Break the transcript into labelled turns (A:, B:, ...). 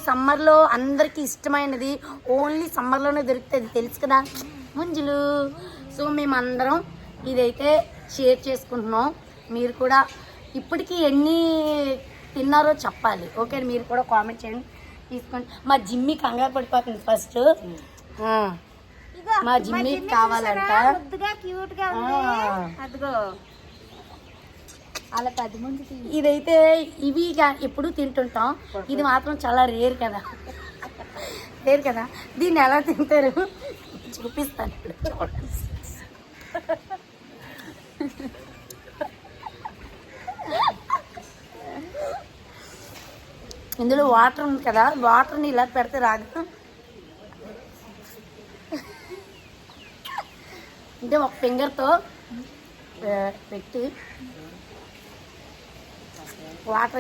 A: సమ్మర్లో అందరికీ ఇష్టమైనది, ఓన్లీ సమ్మర్లోనే దొరుకుతుంది తెలుసు కదా ముంజులు. సో మేమందరం ఇదైతే షేర్ చేసుకుంటున్నాం. మీరు కూడా ఇప్పటికీ ఎన్ని తిన్నారో చెప్పాలి. ఓకే, మీరు కూడా కామెంట్ చేయండి. తీసుకోండి. మా జిమ్మి కంగారు పడిపోతుంది ఫస్ట్. మా జిమ్మి కావాలంట.
B: అలా పెద్ద ముందు
A: ఇదైతే ఇవి ఎప్పుడు తింటుంటాం, ఇది మాత్రం చాలా రేర్ కదా. దీన్ని ఎలా తింటారు చూపిస్తాను ఇప్పుడు. చూడండి. ఇందులో వాటర్ ఉంది కదా, వాటర్ని ఇలా పెడితే రాదు. అంటే ఒక ఫింగర్తో పెట్టి వాటర్